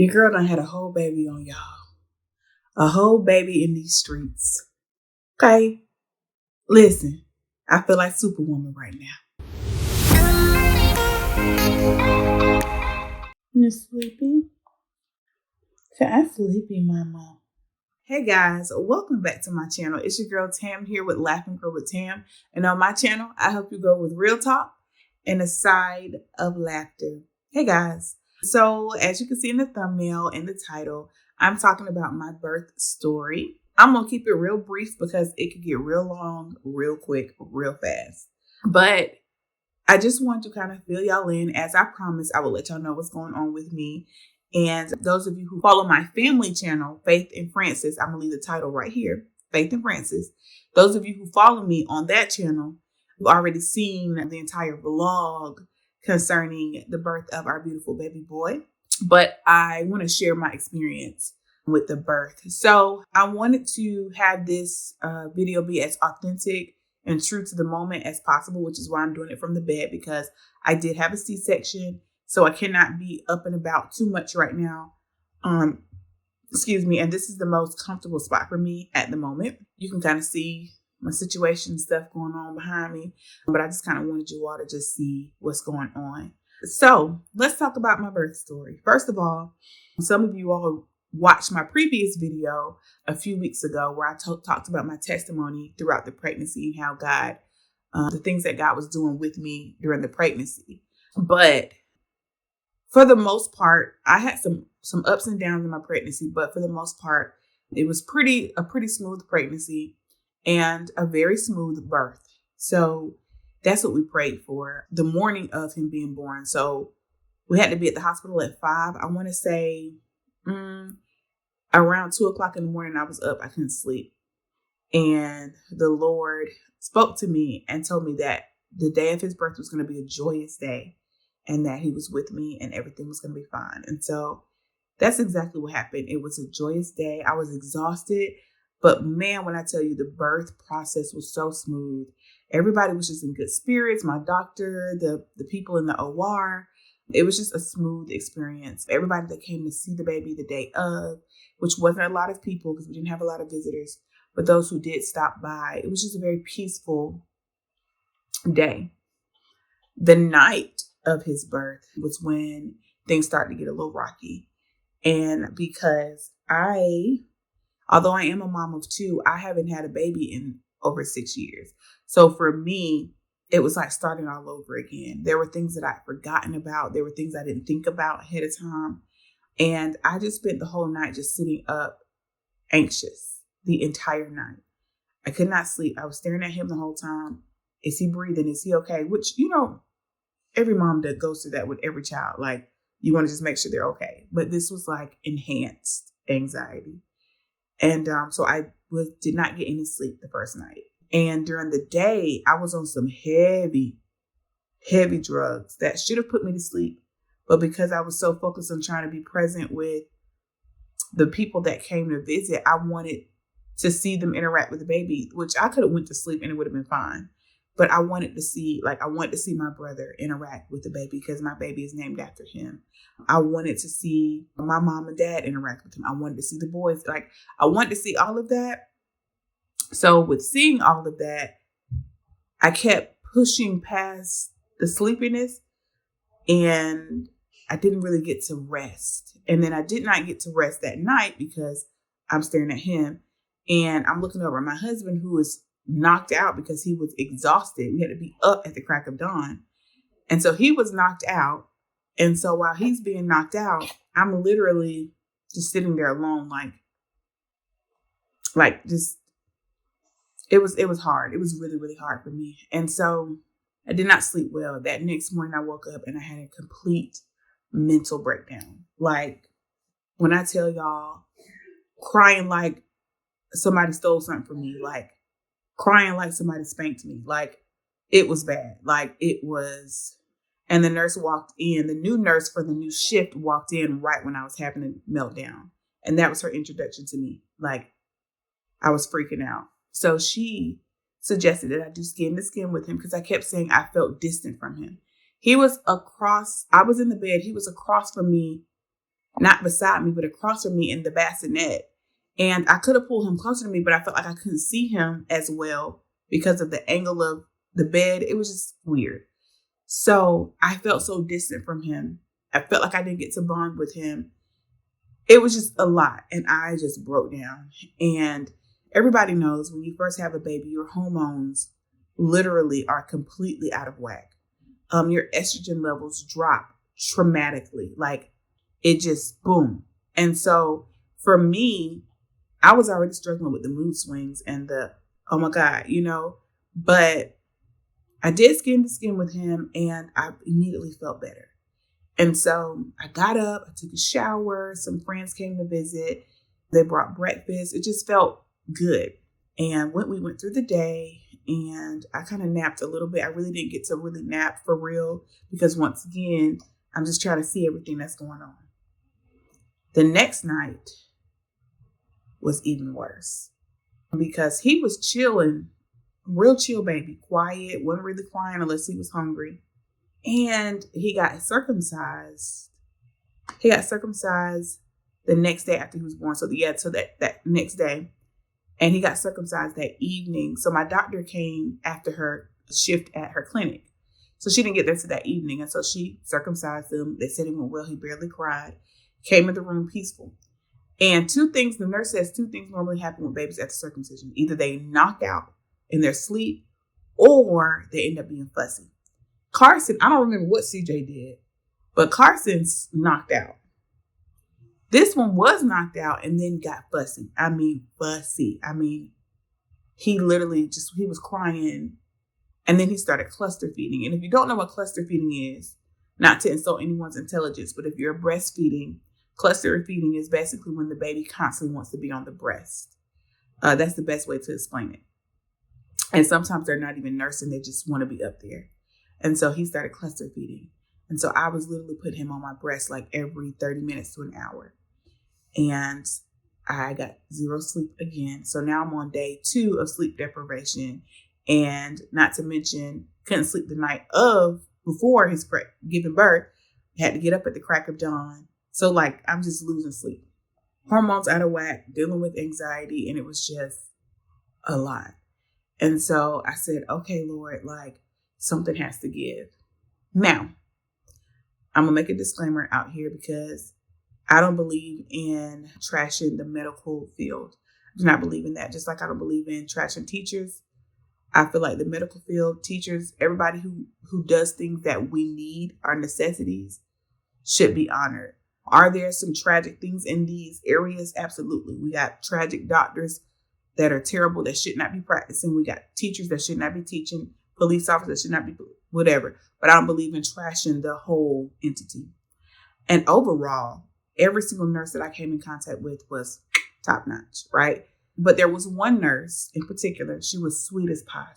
Your girl done had a whole baby on y'all. A whole baby in these streets. Okay? Listen, I feel like Superwoman right now. You sleepy? I'm sleepy, mama. Hey guys, welcome back to my channel. It's your girl Tam here with LAUGH&GROW with Tam. And on my channel, I help you go with real talk and a side of laughter. Hey guys. So as you can see in the thumbnail and the title, I'm talking about my birth story. I'm going to keep it real brief because it could get real long, real quick, real fast. But I just want to kind of fill y'all in. As I promised, I will let y'all know what's going on with me. And those of you who follow my family channel, Faith and Francis, I'm going to leave the title right here, Faith and Francis. Those of you who follow me on that channel, you've already seen the entire vlog concerning the birth of our beautiful baby boy. But I want to share my experience with the birth. So I wanted to have this video be as authentic and true to the moment as possible, which is why I'm doing it from the bed, because I did have a C-section. So I cannot be up and about too much right now. Excuse me. And this is the most comfortable spot for me at the moment. You can kind of see my situation, stuff going on behind me. But I just kind of wanted you all to just see what's going on. So let's talk about my birth story. First of all, some of you all watched my previous video a few weeks ago where I talked about my testimony throughout the pregnancy and how God, the things that God was doing with me during the pregnancy. But for the most part, I had some ups and downs in my pregnancy, but for the most part, it was a pretty smooth pregnancy and a very smooth birth. So that's what we prayed for the morning of him being born. So we had to be at the hospital at 5. I want to say around 2:00 in the morning, I was up. I couldn't sleep. And the Lord spoke to me and told me that the day of his birth was going to be a joyous day and that he was with me and everything was going to be fine. And so that's exactly what happened. It was a joyous day. I was exhausted. But man, when I tell you the birth process was so smooth, everybody was just in good spirits. My doctor, the people in the OR, it was just a smooth experience. Everybody that came to see the baby the day of, which wasn't a lot of people because we didn't have a lot of visitors, but those who did stop by, it was just a very peaceful day. The night of his birth was when things started to get a little rocky. And because although I am a mom of 2, I haven't had a baby in over 6 years. So for me, it was like starting all over again. There were things that I'd forgotten about. There were things I didn't think about ahead of time. And I just spent the whole night just sitting up anxious the entire night. I could not sleep. I was staring at him the whole time. Is he breathing? Is he okay? Which, every mom that goes through that with every child. Like, you want to just make sure they're okay. But this was like enhanced anxiety. And so I did not get any sleep the first night. And during the day, I was on some heavy, heavy drugs that should have put me to sleep. But because I was so focused on trying to be present with the people that came to visit, I wanted to see them interact with the baby, which I could have went to sleep and it would have been fine. But I wanted to see my brother interact with the baby because my baby is named after him. I wanted to see my mom and dad interact with him. I wanted to see the boys. I wanted to see all of that. So with seeing all of that, I kept pushing past the sleepiness and I didn't really get to rest. And then I did not get to rest that night because I'm staring at him and I'm looking over at my husband who was knocked out because he was exhausted. We had to be up at the crack of dawn. And so he was knocked out. And so while he's being knocked out, I'm literally just sitting there alone, it was hard. It was really, really hard for me. And so I did not sleep well. That next morning I woke up and I had a complete mental breakdown. Like when I tell y'all, crying like somebody stole something from me, like crying like somebody spanked me. Like it was bad. And the nurse walked in, the new nurse for the new shift walked in right when I was having a meltdown. And that was her introduction to me. Like I was freaking out. So she suggested that I do skin to skin with him because I kept saying I felt distant from him. I was in the bed. He was across from me not beside me, but across from me in the bassinet. And I could have pulled him closer to me, but I felt like I couldn't see him as well because of the angle of the bed. It was just weird. So I felt so distant from him. I felt like I didn't get to bond with him. It was just a lot. And I just broke down. And everybody knows when you first have a baby, your hormones literally are completely out of whack. Your estrogen levels drop dramatically. Like it just boom. And so for me, I was already struggling with the mood swings and the, oh my God, but I did skin to skin with him and I immediately felt better. And so I got up, I took a shower. Some friends came to visit. They brought breakfast. It just felt good. And we went through the day and I kind of napped a little bit. I really didn't get to really nap for real because once again, I'm just trying to see everything that's going on. The next night was even worse because he was chilling, real chill baby, quiet, wasn't really crying unless he was hungry. And he got circumcised. He got circumcised the next day after he was born. So that next day. And he got circumcised that evening. So my doctor came after her shift at her clinic. So she didn't get there to that evening. And so she circumcised him. They said it went well. He barely cried. Came in the room peaceful. And the nurse says two things normally happen with babies after circumcision. Either they knock out in their sleep or they end up being fussy. Carson, I don't remember what CJ did, but Carson's knocked out. This one was knocked out and then got fussy. Fussy. He literally he was crying and then he started cluster feeding. And if you don't know what cluster feeding is, not to insult anyone's intelligence, but if you're breastfeeding, cluster feeding is basically when the baby constantly wants to be on the breast. That's the best way to explain it. And sometimes they're not even nursing. They just want to be up there. And so he started cluster feeding. And so I was literally putting him on my breast like every 30 minutes to an hour. And I got zero sleep again. So now I'm on day 2 of sleep deprivation. And not to mention, couldn't sleep the night before his giving birth. Had to get up at the crack of dawn. So I'm just losing sleep. Hormones out of whack, dealing with anxiety. And it was just a lot. And so I said, okay, Lord, something has to give. Now, I'm going to make a disclaimer out here because I don't believe in trashing the medical field. I do not believe in that. Just like I don't believe in trashing teachers. I feel like the medical field, teachers, everybody who does things that we need, our necessities, should be honored. Are there some tragic things in these areas? Absolutely. We got tragic doctors that are terrible, that should not be practicing. We got teachers that should not be teaching. Police officers should not be whatever. But I don't believe in trashing the whole entity. And overall, every single nurse that I came in contact with was top notch, right? But there was one nurse in particular. She was sweet as pie.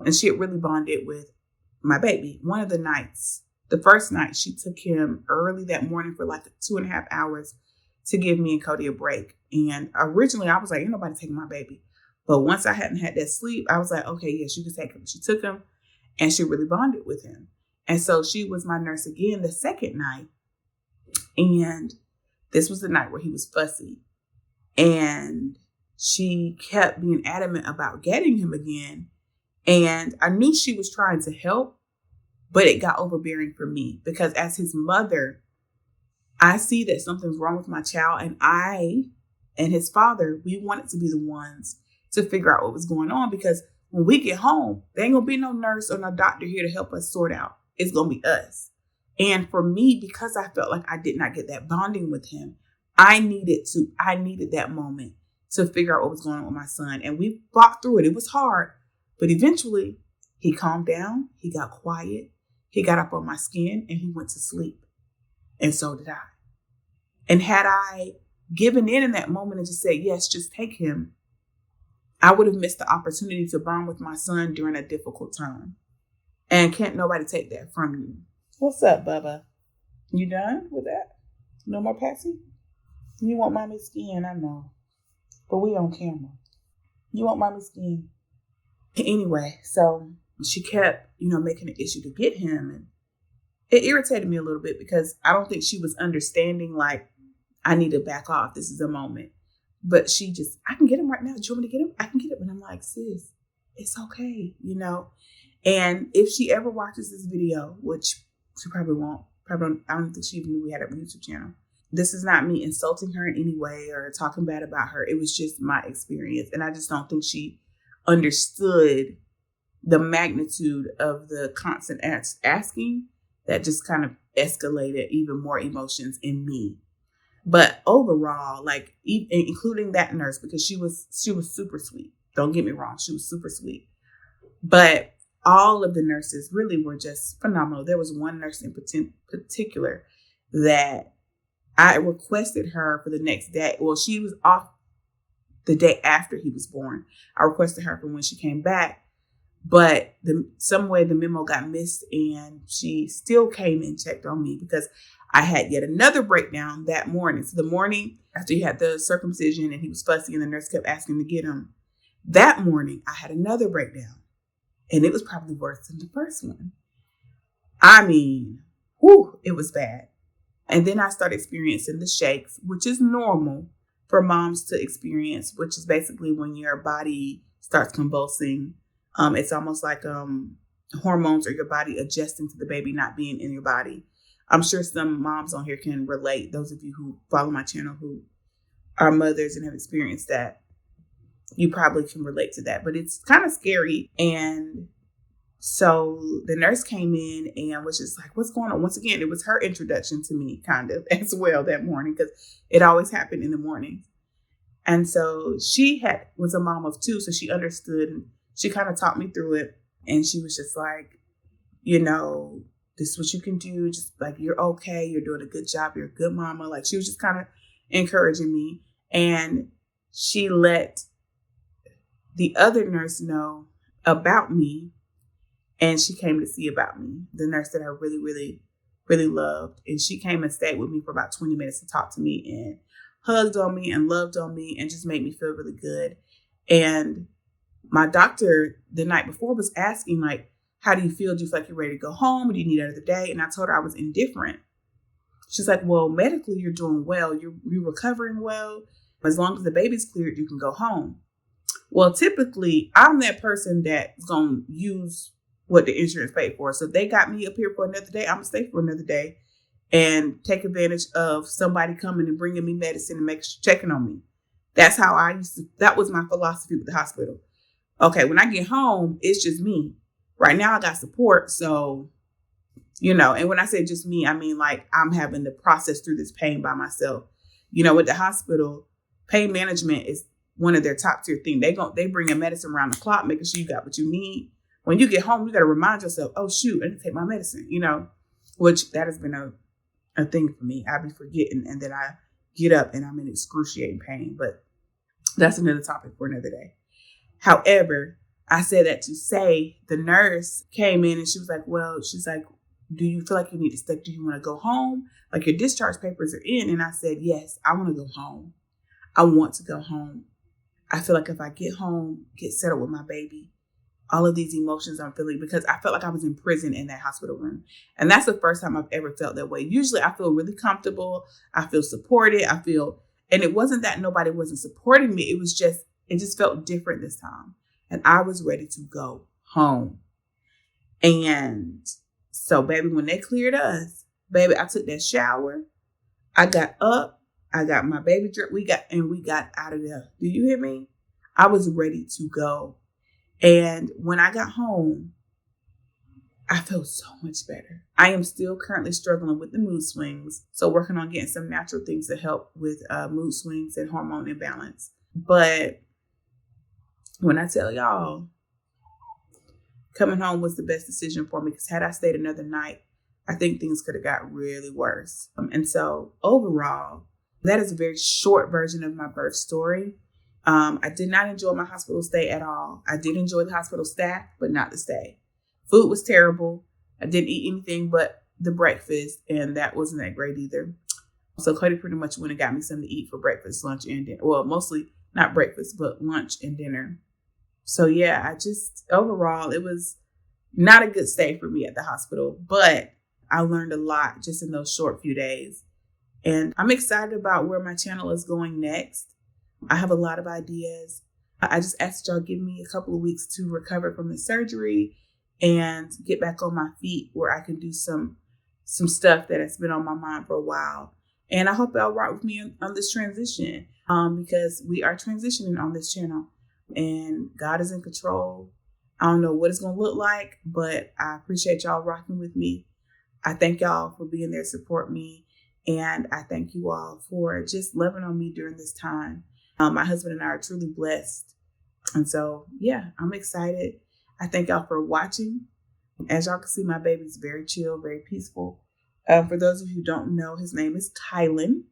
And she had really bonded with my baby. One of the nights, the first night, she took him early that morning for 2.5 hours to give me and Cody a break. And originally I was like, ain't nobody taking my baby. But once I hadn't had that sleep, I was like, okay, yes, you can take him. She took him and she really bonded with him. And so she was my nurse again the second night. And this was the night where he was fussy. And she kept being adamant about getting him again. And I knew she was trying to help, but it got overbearing for me because as his mother, I see that something's wrong with my child. And I and his father, we wanted to be the ones to figure out what was going on because when we get home, there ain't gonna be no nurse or no doctor here to help us sort out. It's gonna be us. And for me, because I felt like I did not get that bonding with him, I needed that moment to figure out what was going on with my son. And we fought through it. It was hard, but eventually he calmed down. He got quiet. He got up on my skin and he went to sleep. And so did I. And had I given in that moment and just said, yes, just take him, I would have missed the opportunity to bond with my son during a difficult time. And can't nobody take that from you. What's up, Bubba? You done with that? No more Patsy? You want mommy's skin, I know. But we on camera. You want mommy's skin. Anyway, so she kept, making an issue to get him. it irritated me a little bit because I don't think she was understanding, like, I need to back off. This is a moment. But she just, I can get him right now. Do you want me to get him? I can get him. And I'm like, sis, it's okay, And if she ever watches this video, which she probably won't, I don't think she even knew we had a YouTube channel. This is not me insulting her in any way or talking bad about her. It was just my experience. And I just don't think she understood the magnitude of the constant asking that just kind of escalated even more emotions in me. But overall, like, including that nurse, because she was super sweet. Don't get me wrong. She was super sweet. But all of the nurses really were just phenomenal. There was one nurse in particular that I requested her for the next day. Well, she was off the day after he was born. I requested her for when she came back. But some way the memo got missed, and she still came and checked on me because I had yet another breakdown that morning. So the morning after he had the circumcision and he was fussy and the nurse kept asking to get him, that morning I had another breakdown, and it was probably worse than the first one. I mean, it was bad. And then I started experiencing the shakes, which is normal for moms to experience, which is basically when your body starts convulsing. It's almost like hormones or your body adjusting to the baby not being in your body. I'm sure some moms on here can relate. Those of you who follow my channel who are mothers and have experienced that, you probably can relate to that. But it's kind of scary. And so the nurse came in and was just like, what's going on? Once again, it was her introduction to me kind of as well that morning, because it always happened in the morning. And so she was a mom of two, so she understood. And she kind of taught me through it. And she was just like, this is what you can do. Just like, you're okay. You're doing a good job. You're a good mama. Like, she was just kind of encouraging me. And she let the other nurse know about me. And she came to see about me, the nurse that I really, really, really loved. And she came and stayed with me for about 20 minutes to talk to me and hugged on me and loved on me and just made me feel really good. And my doctor the night before was asking, like, how do you feel? Do you feel like you're ready to go home? Or do you need another day? And I told her I was indifferent. She's like, well, medically, you're doing well. You're recovering well. As long as the baby's cleared, you can go home. Well, typically, I'm that person that's going to use what the insurance paid for. So if they got me up here for another day, I'm going to stay for another day and take advantage of somebody coming and bringing me medicine and checking on me. That's how that was my philosophy with the hospital. Okay, when I get home, it's just me. Right now, I got support. So, and when I say just me, I mean, like, I'm having to process through this pain by myself. With the hospital, pain management is one of their top tier things. They bring in medicine around the clock, making sure you got what you need. When you get home, you got to remind yourself, oh, shoot, I need to take my medicine, which that has been a thing for me. I be forgetting, and then I get up and I'm in excruciating pain. But that's another topic for another day. However, I said that to say the nurse came in and she was like, she's like, do you feel like you need to stay? Do you want to go home? Like, your discharge papers are in. And I said, yes, I want to go home. I want to go home. I feel like if I get home, get settled with my baby, all of these emotions I'm feeling, because I felt like I was in prison in that hospital room. And that's the first time I've ever felt that way. Usually I feel really comfortable. I feel supported. And it wasn't that nobody wasn't supporting me. It just felt different this time. And I was ready to go home. And so, baby, when they cleared us, baby, I took that shower. I got up. I got my baby drink. We got out of there. Do you hear me? I was ready to go. And when I got home, I felt so much better. I am still currently struggling with the mood swings. So working on getting some natural things to help with mood swings and hormone imbalance. But when I tell y'all, coming home was the best decision for me, because had I stayed another night, I think things could have got really worse. And so overall, that is a very short version of my birth story. I did not enjoy my hospital stay at all. I did enjoy the hospital staff, but not the stay. Food was terrible. I didn't eat anything but the breakfast, and that wasn't that great either. So Cody pretty much went and got me something to eat for breakfast, lunch, and dinner. Well, mostly not breakfast, but lunch and dinner. So yeah, overall, it was not a good stay for me at the hospital, but I learned a lot just in those short few days. And I'm excited about where my channel is going next. I have a lot of ideas. I just asked y'all give me a couple of weeks to recover from the surgery and get back on my feet where I can do some stuff that has been on my mind for a while. And I hope y'all rock with me on this transition because we are transitioning on this channel and God is in control. I don't know what it's going to look like, but I appreciate y'all rocking with me. I thank y'all for being there to support me. And I thank you all for just loving on me during this time. My husband and I are truly blessed. And so, yeah, I'm excited. I thank y'all for watching. As y'all can see, my baby's very chill, very peaceful. For those of you who don't know, his name is Kylan.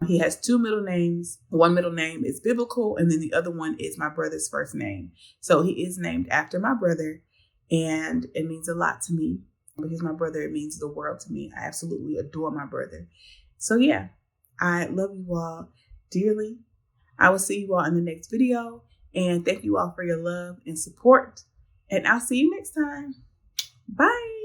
He has two middle names. One middle name is biblical, and then the other one is my brother's first name. So he is named after my brother, and it means a lot to me. Because my brother, it means the world to me. I absolutely adore my brother. So yeah, I love you all dearly. I will see you all in the next video. And thank you all for your love and support. And I'll see you next time. Bye.